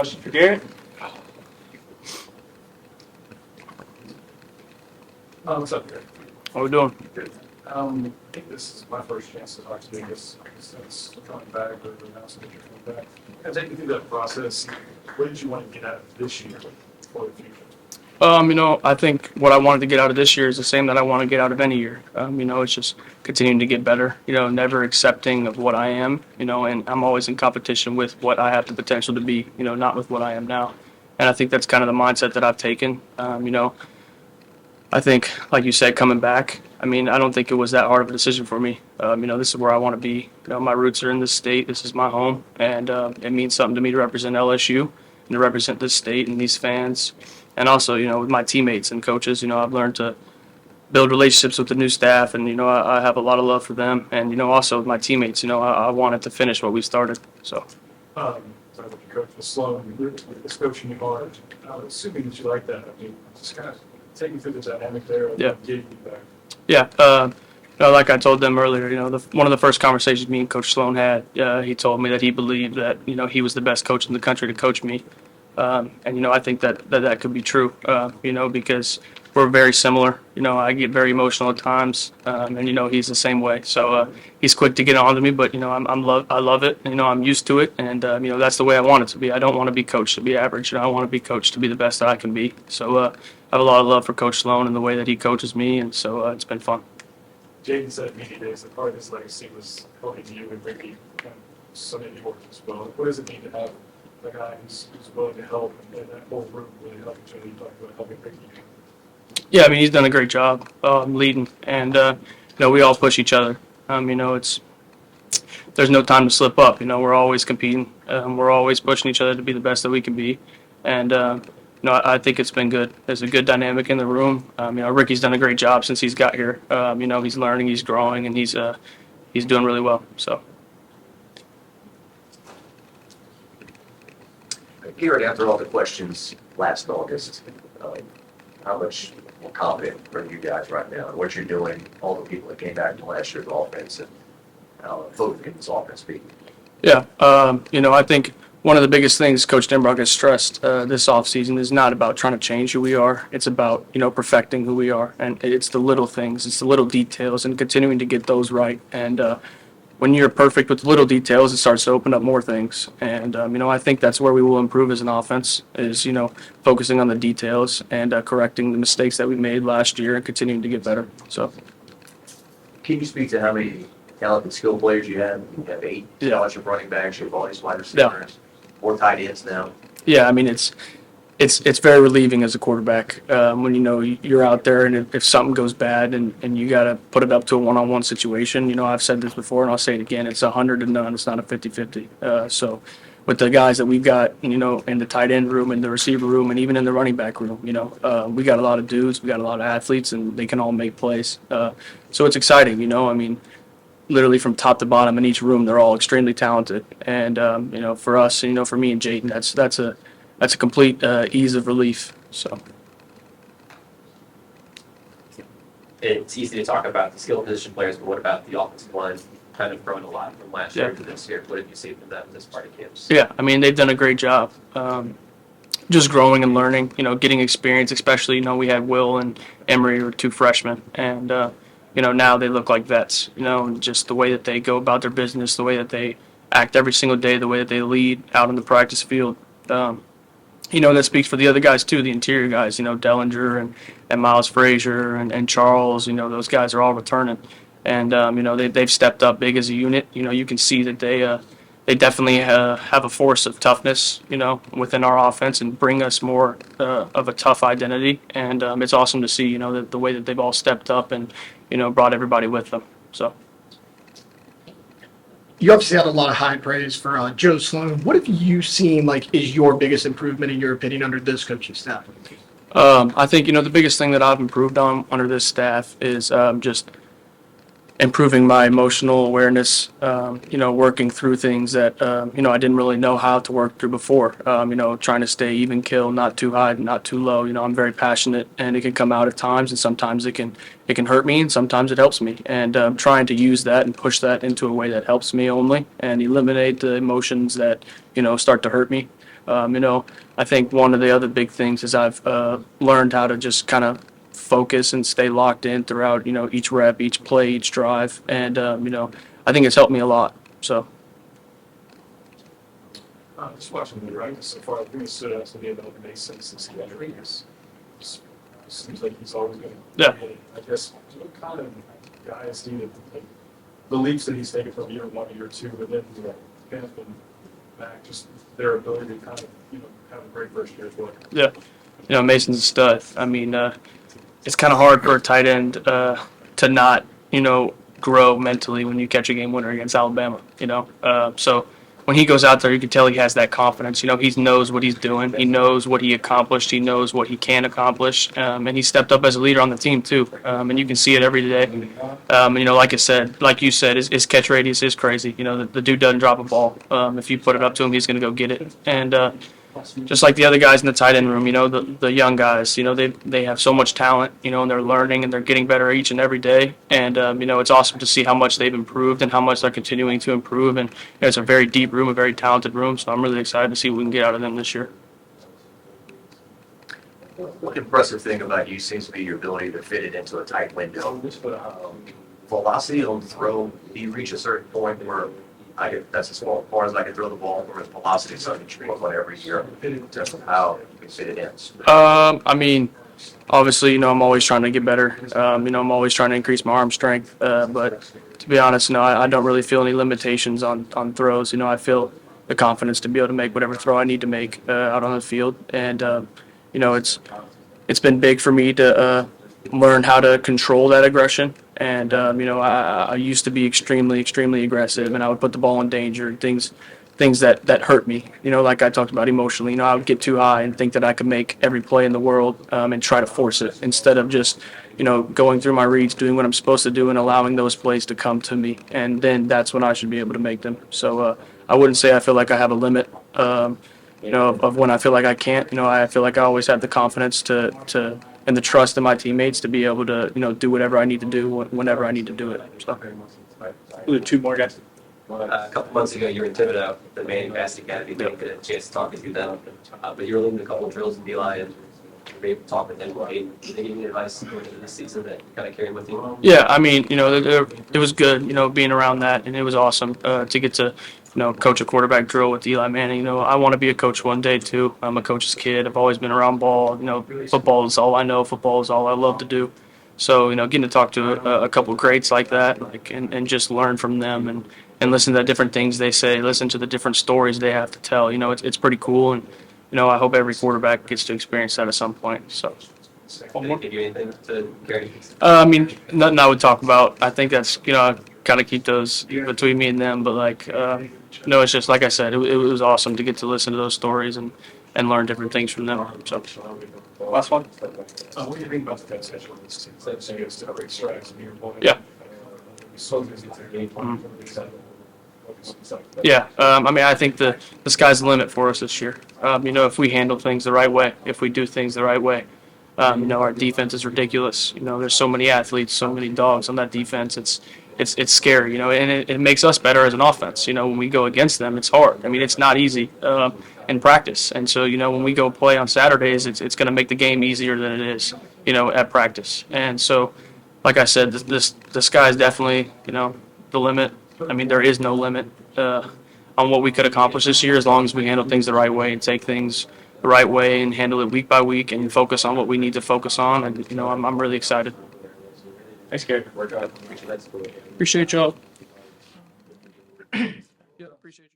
Question for Garrett? What's up, Garrett? What we doing? Good. I think this is my first chance to talk to you since coming back or announcing that you're coming back. Take me through that process. What did you want to get out of this year for the future? I think what I wanted to get out of this year is the same that I want to get out of any year. It's just continuing to get better, never accepting of what I am, and I'm always in competition with what I have the potential to be, not with what I am now. And I think that's kind of the mindset that I've taken. I think, like you said, coming back, I don't think it was that hard of a decision for me. This is where I want to be. My roots are in this state. This is my home, and it means something to me to represent LSU and to represent this state and these fans. And also, with my teammates and coaches, I've learned to build relationships with the new staff, and, I have a lot of love for them. And, also with my teammates, I wanted to finish what we started. So. Sorry, with your coach was Sloan, this coaching you are, assuming that you like that, just kind of take me through the dynamic there of getting you back. Yeah. Like I told them earlier, one of the first conversations me and Coach Sloan had, he told me that he believed that, he was the best coach in the country to coach me. And, I think that could be true, because we're very similar. I get very emotional at times, and, he's the same way. So he's quick to get on to me, but, I love it. I'm used to it, and, that's the way I want it to be. I don't want to be coached to be average. I want to be coached to be the best that I can be. So I have a lot of love for Coach Sloan and the way that he coaches me, and so it's been fun. Jaden said at media days that part of his legacy was helping you and maybe some of yours as well. What does it mean to have a guy who's willing to help and that whole room really help each other? You talk about helping Ricky. Yeah, he's done a great job leading, and we all push each other. There's no time to slip up. We're always competing. We're always pushing each other to be the best that we can be, and I think it's been good. There's a good dynamic in the room. Ricky's done a great job since he's got here. He's learning, he's growing, and he's doing really well. So. Garrett, after all the questions last August, how much more confident are you guys right now in what you're doing, all the people that came back to last year's offense, and how focused can this offense be? Yeah, I think one of the biggest things Coach Denbrock has stressed this offseason is not about trying to change who we are. It's about, perfecting who we are. And it's the little things, it's the little details, and continuing to get those right. And when you're perfect with little details, it starts to open up more things. And, I think that's where we will improve as an offense is, focusing on the details and correcting the mistakes that we made last year and continuing to get better. So. Can you speak to how many talented skill players you have? You have 8 scholarship running backs, you have all these wide receivers, 4 tight ends now. Yeah, it's very relieving as a quarterback when you're out there and if something goes bad and you got to put it up to a one-on-one situation. I've said this before and I'll say it again. It's 100 to none. It's not a 50-50. So with the guys that we've got, in the tight end room and the receiver room and even in the running back room, we got a lot of dudes, we got a lot of athletes, and they can all make plays. So it's exciting, literally from top to bottom in each room, they're all extremely talented. And, for us, for me and Jayden, that's a complete ease of relief. So. It's easy to talk about the skill position players, but what about the offensive line? Kind of growing a lot from last year to this year. What have you seen from them in this part of camps? Yeah, they've done a great job. Just growing and learning, getting experience, especially, we had Will and Emery were 2 freshmen. And, now they look like vets, and just the way that they go about their business, the way that they act every single day, the way that they lead out in the practice field. That speaks for the other guys too, the interior guys, Dellinger and Miles Frazier and Charles, those guys are all returning. And, they've stepped up big as a unit. You can see that they definitely have a force of toughness, within our offense and bring us more of a tough identity. And it's awesome to see, the way that they've all stepped up and, brought everybody with them. So. You obviously had a lot of high praise for Joe Sloan. What have you seen, is your biggest improvement, in your opinion, under this coaching staff? I think, the biggest thing that I've improved on under this staff is just improving my emotional awareness, working through things that, I didn't really know how to work through before, trying to stay even kill, not too high, not too low. I'm very passionate and it can come out at times, and sometimes it can hurt me and sometimes it helps me. And trying to use that and push that into a way that helps me only and eliminate the emotions that, start to hurt me. I think one of the other big things is I've learned how to just kind of focus and stay locked in throughout, each rep, each play, each drive. And, I think it's helped me a lot. So, Just watching the practice so far, I think it stood out to me about Mason since he got rings. Seems like he's always going to. Yeah. I guess what kind of guys need like the leaps that he's taken from year one to year two, but then kind of been back, just their ability to kind of have a great first year as well. yeah, Mason's a stud. I mean, it's kind of hard for a tight end to not, grow mentally when you catch a game winner against Alabama, So when he goes out there, you can tell he has that confidence. He knows what he's doing. He knows what he accomplished. He knows what he can accomplish. And he stepped up as a leader on the team, too. And you can see it every day. Like you said, his catch radius is crazy. The dude doesn't drop a ball. If you put it up to him, he's going to go get it. And just like the other guys in the tight end room, the young guys, they have so much talent, and they're learning and they're getting better each and every day. And, it's awesome to see how much they've improved and how much they're continuing to improve. And it's a very deep room, a very talented room. So I'm really excited to see what we can get out of them this year. One impressive thing about you seems to be your ability to fit it into a tight window. Velocity on the throw, do you reach a certain point where that's as far as I can throw the ball, or is velocity something you work on every year in terms of how you can fit it in? I mean, obviously, I'm always trying to get better. I'm always trying to increase my arm strength. But to be honest, no, I don't really feel any limitations on throws. I feel the confidence to be able to make whatever throw I need to make out on the field. And, it's been big for me to learn how to control that aggression. And, I used to be extremely, extremely aggressive, and I would put the ball in danger, things that hurt me, like I talked about emotionally. I would get too high and think that I could make every play in the world and try to force it instead of just, going through my reads, doing what I'm supposed to do, and allowing those plays to come to me. And then that's when I should be able to make them. So I wouldn't say I feel like I have a limit, of when I feel like I can't. I feel like I always have the confidence to and the trust in my teammates to be able to, do whatever I need to do whenever I need to do it. So, we'll do two more guys. A couple months ago, you were in Thibodeau, the Manning Fast Academy. Didn't get a chance to talk to you then, but you were leading a couple of drills in D-line, and you were able to talk with them. Did they give you advice going into this season that you kind of carry with you? Yeah, I mean, it was good, being around that, and it was awesome to get to, coach a quarterback drill with Eli Manning. I want to be a coach one day too. I'm a coach's kid. I've always been around ball. Football is all I know. Football is all I love to do. So, getting to talk to a couple of greats like that, and just learn from them and listen to the different things they say, listen to the different stories they have to tell. It's pretty cool, and I hope every quarterback gets to experience that at some point. So. Did they give you anything to carry? I mean, nothing I would talk about. I think that's, kind of keep those between me and them. But, it's just, like I said, it was awesome to get to listen to those stories and learn different things from them. So, last one? What do you think about the potential of this team? So you guys still have great strides in your point. Yeah. So busy to game plan. Yeah, I mean, I think the sky's the limit for us this year. If we handle things the right way, if we do things the right way. Our defense is ridiculous. There's so many athletes, so many dogs on that defense. It's scary, and it makes us better as an offense. When we go against them, it's hard. I mean, it's not easy in practice. And so, when we go play on Saturdays, it's going to make the game easier than it is, at practice. And so, like I said, the sky is definitely, the limit. I mean, there is no limit on what we could accomplish this year as long as we handle things the right way and take things the right way and handle it week by week and focus on what we need to focus on. And, I'm really excited. Thanks, Garrett. Appreciate y'all. Yeah, appreciate you.